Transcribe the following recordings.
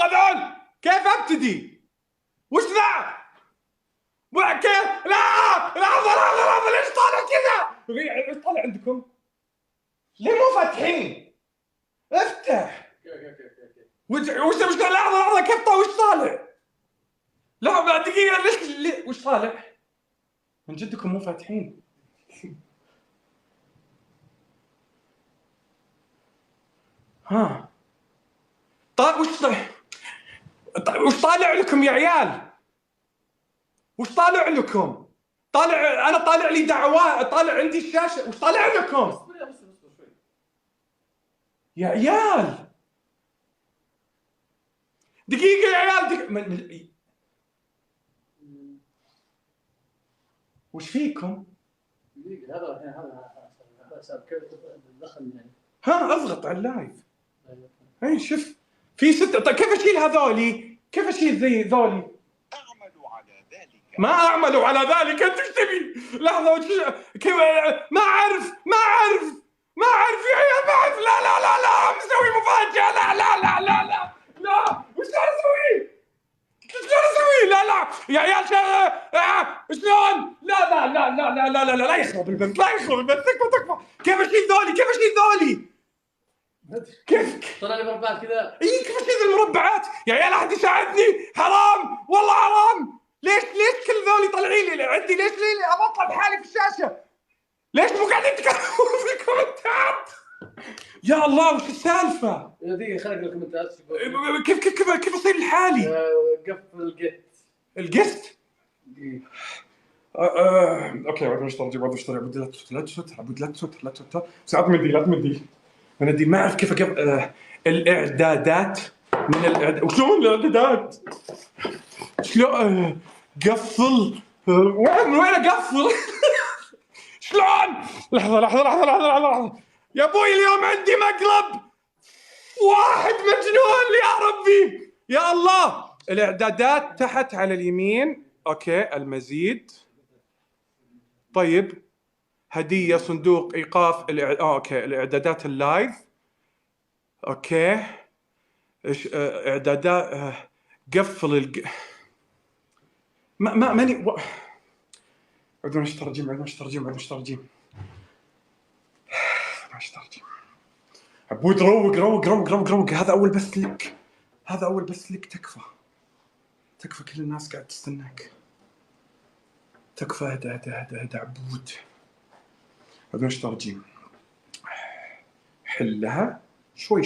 هذول كيف ابتدي؟ وش ذا؟ كيف؟ لا لحظة ليش طالع كذا؟ ليش طالع عندكم؟ ليه مو فاتحين؟ افتح. وش لحظة كيف وش طالع؟ لا بعد دقيقة ليش وش طالع؟ من جدكم مو فاتحين. ها طيب وش طالع لكم يا عيال؟ وش طالع لكم؟ انا طالع لي دعوات، طالع عندي الشاشة، وش طالع لكم؟ بس شوي يا عيال دقيقة يا عيال وش فيكم؟ هذا حساب كيف دخل يعني. ها اضغط على اللايف. اي شوف في 6. طيب كيف اشيل هذولي؟ كيف اشيل زي ذولي؟ اعملوا على ذلك. ما اعملوا على ذلك. انت ايش تبي؟ لحظة كيف؟ ما اعرف يا عيال ما اعرف. لا مسوي مفاجأة. لا وش اسوي؟ لا يا عيال شلون؟ لا يخرب البث تكفى. كيف اشيل ذولي؟ كيف؟ طلع لي مربعات كذا. كيف اشيل المربعات؟ يا عيال احد يساعدني، حرام والله حرام. ليش كل ذولي طالعين لي عندي؟ ليش ابطل بحالي في الشاشة؟ ليش مو قاعدين تكتبون في الكومنتات؟ يا الله وش السالفة؟ دقيقة خلينا نقرا الكومنتات. كيف اصير لحالي؟ قفل الجست. اوكي بعد مش ترجع بدي لا تسوتر ساعات مدي ما اعرف كيف الاعدادات من الاعداد. وشلون الاعدادات؟ شلون قفل؟ وين اقفل؟ شلون؟ لحظة يا ابوي اليوم عندي مقلب واحد مجنون يا ربي يا الله. الاعدادات تحت على اليمين. اوكي المزيد. طيب هدية صندوق ايقاف اوكي الاعدادات اللايف. اوكي ايش اعدادات قفل ماني عدنا مش ترجيم عبود روق. هذا اول بث لك تكفى كل الناس قاعد تستناك. تكفى هدا عبود. عدنا مش ترجيم. حلها شوي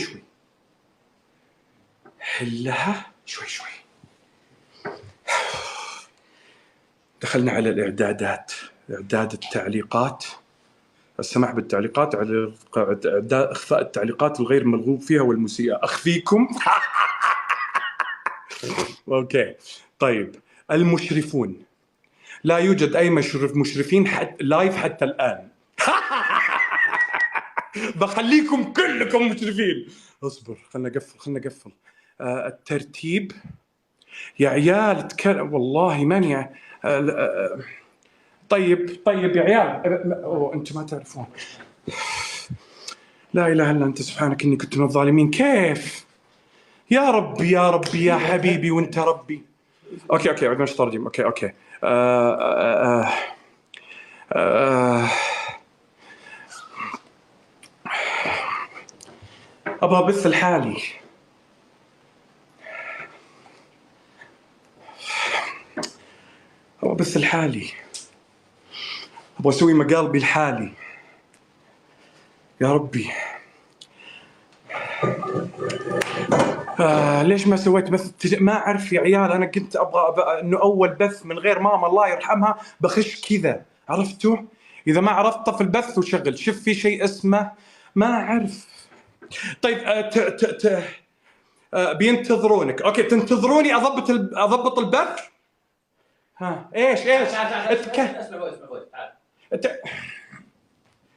دخلنا على الإعدادات. إعداد التعليقات. السماح بالتعليقات على إخفاء التعليقات الغير مرغوب فيها والمسيئة. أخفيكم. أوكي طيب المشرفون. لا يوجد أي مشرفين لايف حتى الآن. بخليكم كلكم مشرفين. اصبر خلنا نقفل. الترتيب يا عيال والله ماني. طيب يا عيال انتم ما تعرفون. لا اله الا انت سبحانك اني كنت من الظالمين. كيف يا ربي يا حبيبي وانت ربي. اوكي عندنا مش ترجم. اوكي ابغى ابث الحالي. ابغى اسوي مقالبي الحالي يا ربي. ليش ما سويت بث؟ ما اعرف يا عيال. انا كنت ابغى انه اول بث من غير ماما الله يرحمها بخش كذا، عرفتوا؟ اذا ما عرفت طف البث وشغل. شوف في شيء اسمه ما اعرف. طيب بينتظرونك. اوكي تنتظروني اضبط البث. ها ايش اسمع تعال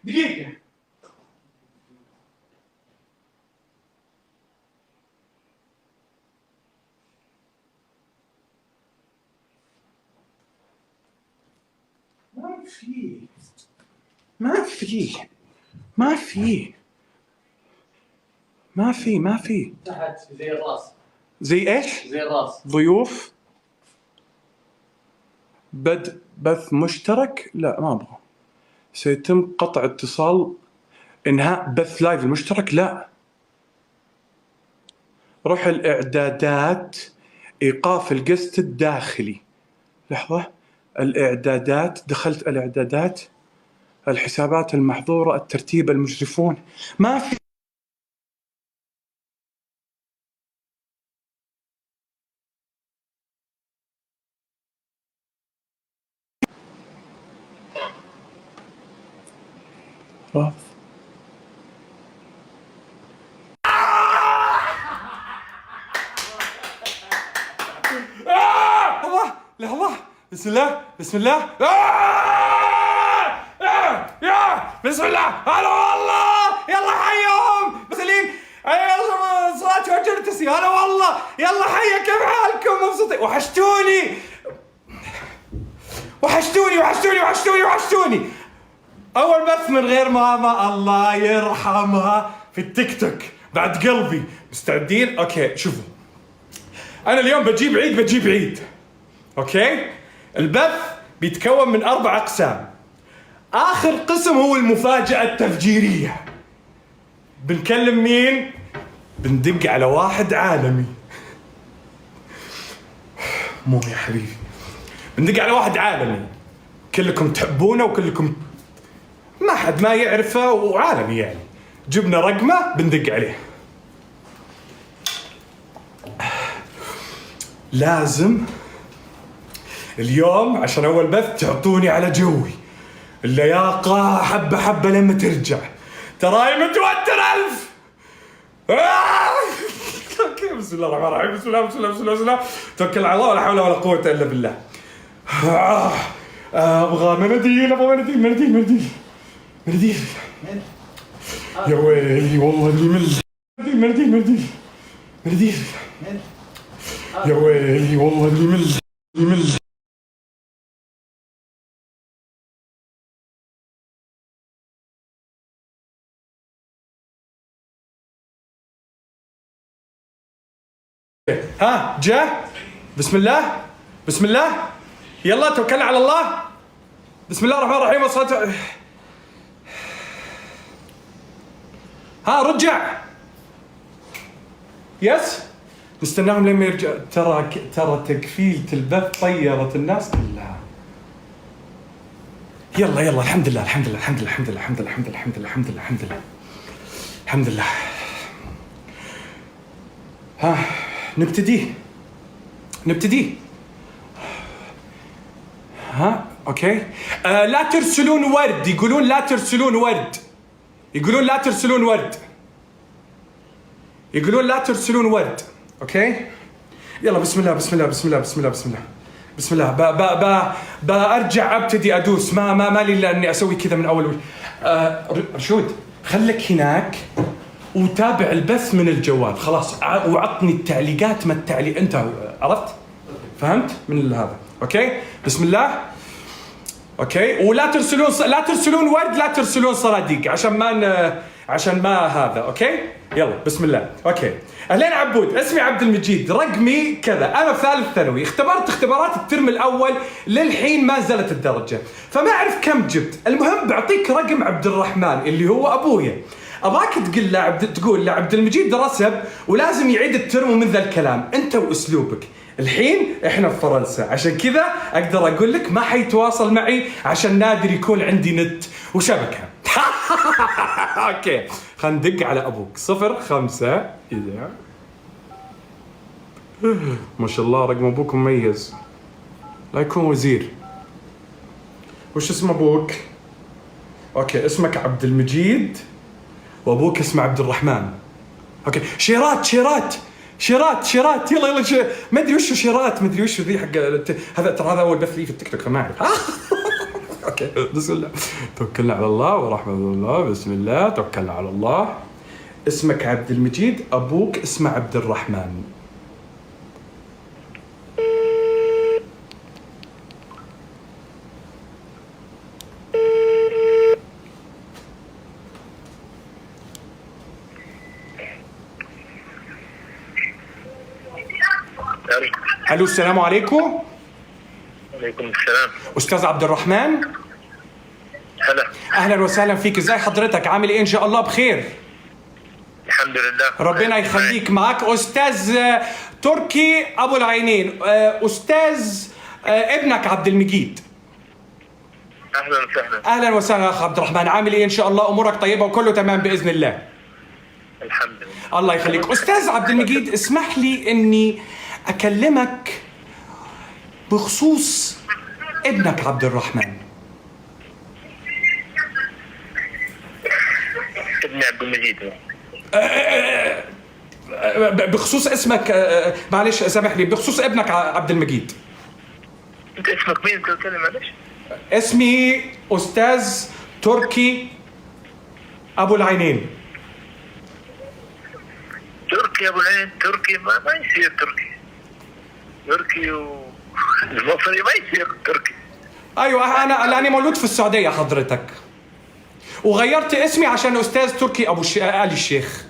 دقيقة. ما في تحت زي الراس. زي ايش؟ زي الراس. ضيوف، بث مشترك، لا ما ابغى. سيتم قطع اتصال، انهاء بث لايف المشترك، لا. روح الاعدادات، ايقاف القسط الداخلي. لحظة، الاعدادات، دخلت الاعدادات، الحسابات المحظورة، الترتيب، المشرفون، ما في. لحظة، بسم الله بسم الله. بسم الله. هلا والله، يلا حيهم مسلين. صلاة فجر تسي. هلا والله، يلا حيا، كيف حالكم؟ مبسوطين؟ وحشتوني وحشتوني وحشتوني وحشتوني وحشتوني. اول بث من غير ماما الله يرحمها في التيك توك بعد قلبي. مستعدين؟ اوكي شوفوا، انا اليوم بجيب عيد. اوكي، البث بيتكون من 4 أقسام. اخر قسم هو المفاجأة التفجيرية. بنكلم مين؟ بندق على واحد عالمي. مو يا حبيبي، بندق على واحد عالمي كلكم تحبونه وكلكم ما حد ما يعرفه وعالمي يعني. جبنا رقمه بندق عليه. لازم اليوم عشان اول بث تعطوني على جوي، اللياقة حبة حبة لما ترجع. تراي متوتر ألف. بسم الله الرحمن الرحيم. بسم الله بسم الله بسم الله بسم الله. توكل على الله، ولا حول ولا قوة إلا بالله. أبغى مناديل، أبغى مناديل. يا ويلي والله اللي مناديل. يا ويلي والله اللي ها جاء. بسم الله يلا توكلنا على الله. بسم الله الرحمن الرحيم والصلاة. ها رجع. يس، نستناهم لما يرجع. ترى تكفيلة البث طيرت الناس كلها. يلا الحمد لله. ها نبتدي. ها اوكي. لا ترسلون ورد. يقولون لا ترسلون ورد. اوكي يلا بسم الله. بارجع ابتدي ادوس. ما لي الا اني اسوي كذا من اول. رشود خليك هناك وتابع البث من الجوال خلاص، وعطني التعليقات. ما انت عرفت فهمت من هذا. اوكي بسم الله. اوكي، ولا ترسلون ورد، لا ترسلون صناديق عشان ما هذا. اوكي يلا بسم الله. اوكي اهلين عبود، اسمي عبد المجيد، رقمي كذا، انا في ثالث ثانوي، اختبرت اختبارات الترم الاول، للحين ما زالت الدرجه، فما اعرف كم جبت. المهم بعطيك رقم عبد الرحمن اللي هو ابويا، اباك تقول لعبد المجيد رسب ولازم يعيد الترم ومن ذا الكلام، انت واسلوبك. الحين احنا في فرنسا، عشان كذا اقدر اقول لك ما حيتواصل معي عشان نادر يكون عندي نت وشبكه. اوكي خلينا ندق على ابوك. 05 اذا ما شاء الله رقم ابوك مميز، لا يكون وزير. وش اسم ابوك؟ اوكي اسمك عبد المجيد وابوك اسمه عبد الرحمن. اوكي شيرات يلا ما ادري وش شيرات، ما ادري وش ذي حق هذا. ترى هذا اول بث لي في التيك توك ما اعرف. اوكي بسم الله توكلنا على الله ورحمه الله. بسم الله توكلنا على الله. اسمك عبد المجيد، ابوك اسمه عبد الرحمن. الو السلام عليكم. وعليكم السلام. استاذ عبد الرحمن. هلا. اهلا وسهلا فيك، ازاي حضرتك؟ عامل ايه؟ ان شاء الله بخير. الحمد لله. ربنا يخليك. معك استاذ تركي ابو العينين، استاذ ابنك عبد المجيد. اهلا وسهلا. اهلا وسهلا اخ عبد الرحمن، عامل ايه؟ ان شاء الله امورك طيبه وكله تمام باذن الله. الحمد لله. الله يخليك. استاذ عبد المجيد، اسمح لي اني اكلمك بخصوص ابنك عبد الرحمن. ابني عبد المجيد. بخصوص اسمك، معلش سامحني، بخصوص ابنك عبد المجيد. انت اسمك مين؟ انت بتتكلم معلش؟ اسمي استاذ تركي ابو العينين. تركي ابو العين؟ تركي ما يصير تركي. تركي المصري ما يصير تركي. ايوه انا مولود في السعوديه حضرتك، وغيرت اسمي عشان استاذ تركي ابو آل الشيخ.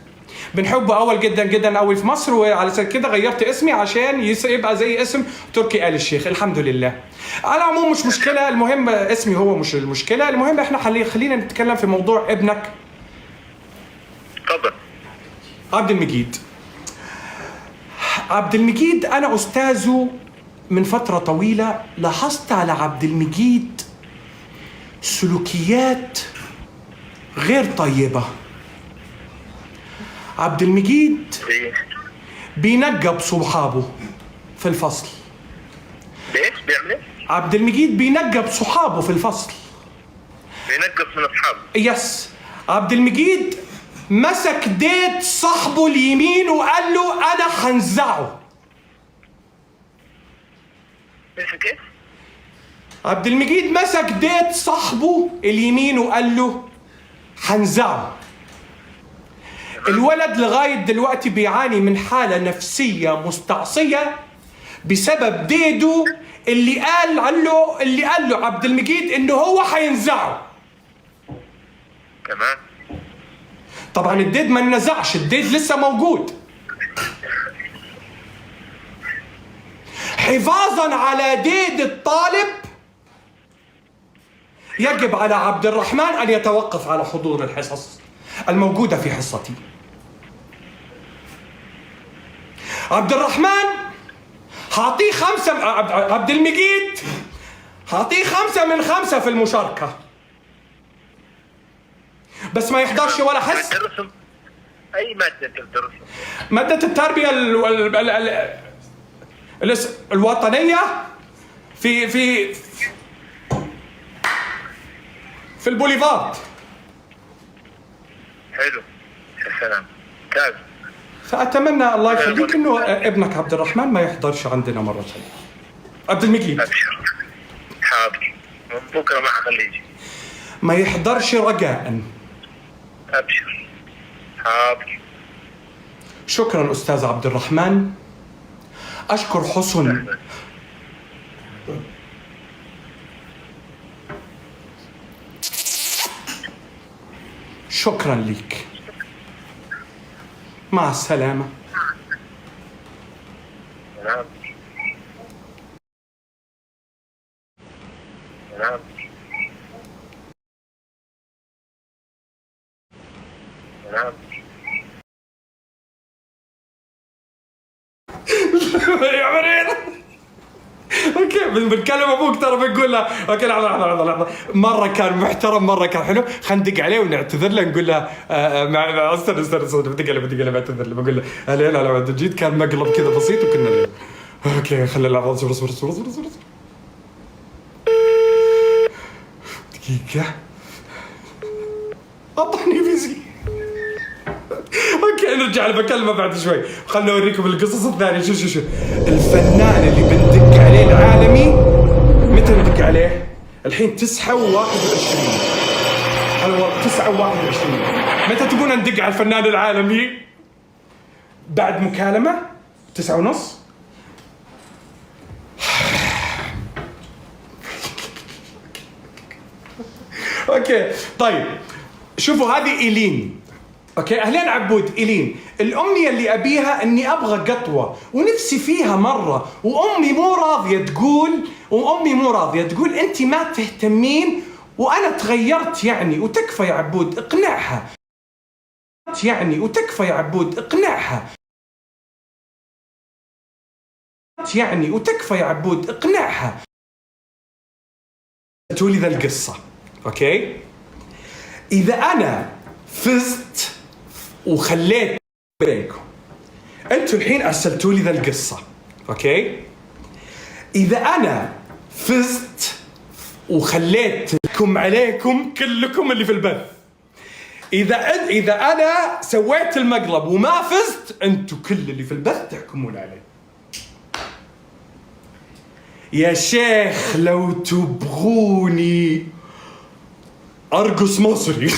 بنحبه اول جدا جدا قوي في مصر، وعلى كده غيرت اسمي عشان يبقى زي اسم تركي آل الشيخ. الحمد لله. على العموم مش مشكله، المهم اسمي هو مش المشكله، المهم احنا خلينا نتكلم في موضوع ابنك تفضل. عبد المجيد. عبد المجيد انا استاذه من فتره طويله. لاحظت على عبد المجيد سلوكيات غير طيبه. عبد المجيد بينقب صحابه في الفصل. ليش بيعمل ايه؟ عبد المجيد بينقب صحابه في الفصل. بينقص من اصحابه؟ يس. عبد المجيد مسك ديت صاحبه اليمين وقال له انا حنزعه. مسك ايه؟ عبد المجيد مسك ديت صاحبه اليمين وقال له حنزعه. الولد لغاية دلوقتي بيعاني من حالة نفسية مستعصية بسبب ديدو اللي قال له عبد المجيد انه هو حينزعه. تمام. طبعا الديد ما انزعش، الديد لسه موجود. حفاظا على ديد الطالب يجب على عبد الرحمن ان يتوقف على حضور الحصص الموجودة في حصتي. عبد الرحمن هعطيه 5، عبد المجيد هعطيه 5 من 5 في المشاركة، بس ما يحضرش ولا حصة. تدرسهم اي مادة تدرسهم؟ مادة التربية الوطنية في البوليفارد. حلو. يا سلام. ممتاز. فأتمنى الله يخليك إنه ابنك عبد الرحمن ما يحضرش عندنا مرة ثانية. عبد المجيد. ابشر. حاضر. من بكره ما حخليه يجي. ما يحضرش رجاء. ابشر. حاضر. شكرا أستاذ عبد الرحمن. أشكر حسن شكرا لك. مع السلامة. نعم. نعم. نعم. يا مريض. اوكي بنكلم ابوك ترى بنقول له اوكي لحظه مره كان محترم، مره كان حلو. خلينا ندق عليه ونعتذر له، نقول له استنى بدق عليه بعتذر له، بقول له هلا على عبد المجيد، كان مقلب كذا بسيط وكنا له. اوكي خلي اللحظه. اصبر دقيقه. اعطاني بيزي. اوكي نرجع بكلمه بعد شوي. خلنا اوريكم القصص الثانيه. شو الفنان اللي بندق عليه العالمي متى ندق عليه؟ الحين 9:21. الوقت 9:21. متى تبون ندق على الفنان العالمي؟ بعد مكالمه 9:30. اوكي طيب شوفوا هذه إيلين. اوكي اهلين عبود إلين. الامنيه اللي ابيها اني ابغى قطوه ونفسي فيها مره، وامي مو راضيه تقول انت ما تهتمين وانا تغيرت يعني، وتكفى يا عبود اقنعها قلتوا لي ذا القصه. اوكي اذا انا فزت وخليت بينكم، انتوا الحين ارسلتوا لي ذا القصه. اوكي اذا انا فزت وخليتكم عليكم كلكم اللي في البث، اذا انا سويت المقلب وما فزت، انتوا كل اللي في البث تحكمون علي. يا شيخ لو تبغوني ارقص مصري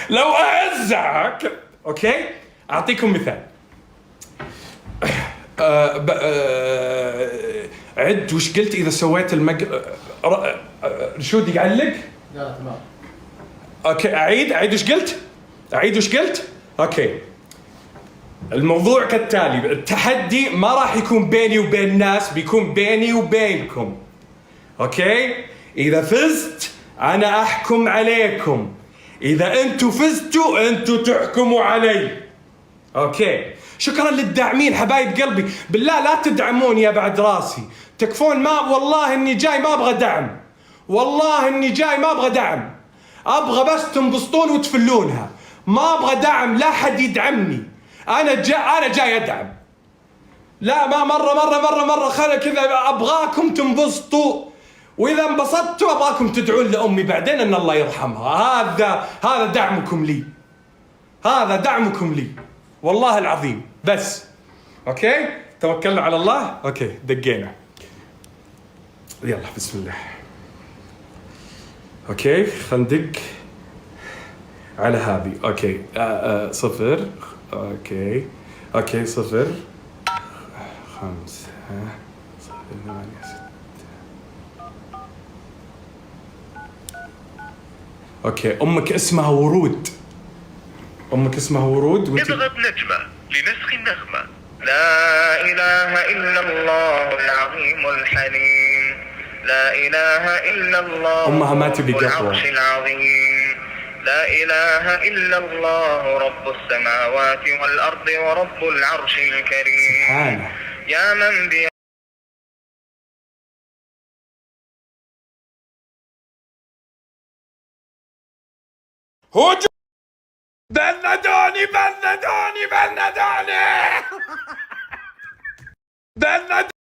لو اعزعك. اوكي اعطيكم مثال. عد وش قلت اذا سويت شو بدي اعلق؟ لا تمام. اوكي اعيد وش قلت؟ اوكي الموضوع كالتالي، التحدي ما راح يكون بيني وبين الناس، بيكون بيني وبينكم. اوكي اذا فزت انا احكم عليكم، اذا انتوا فزتوا انتوا تحكموا علي. اوكي شكرا للداعمين حبايب قلبي، بالله لا تدعمون يا بعد راسي، تكفون. ما والله اني جاي ما ابغى دعم، ابغى بس تنبسطون وتفلونها، ما ابغى دعم، لا حد يدعمني، انا جاي ادعم. لا ما مره خلي كذا، ابغاكم تنبسطوا، واذا انبسطتوا ابغاكم تدعون لامي بعدين ان الله يرحمها. هذا دعمكم لي والله العظيم. بس اوكي توكلنا على الله. اوكي دقينا، يلا بسم الله. اوكي خلينا ندق على هذه. اوكي 0 اوكي 0 5 0 8 6. اوكي امك اسمها ورود، اضغط نجمة لنسخ النغمة. لا إله إلا الله العظيم الحليم، لا إله إلا الله أمها ما تبي رب قطوة. العرش العظيم، لا إله إلا الله رب السماوات والأرض ورب العرش الكريم. سبحانه. يا من بي هجوم. بندوني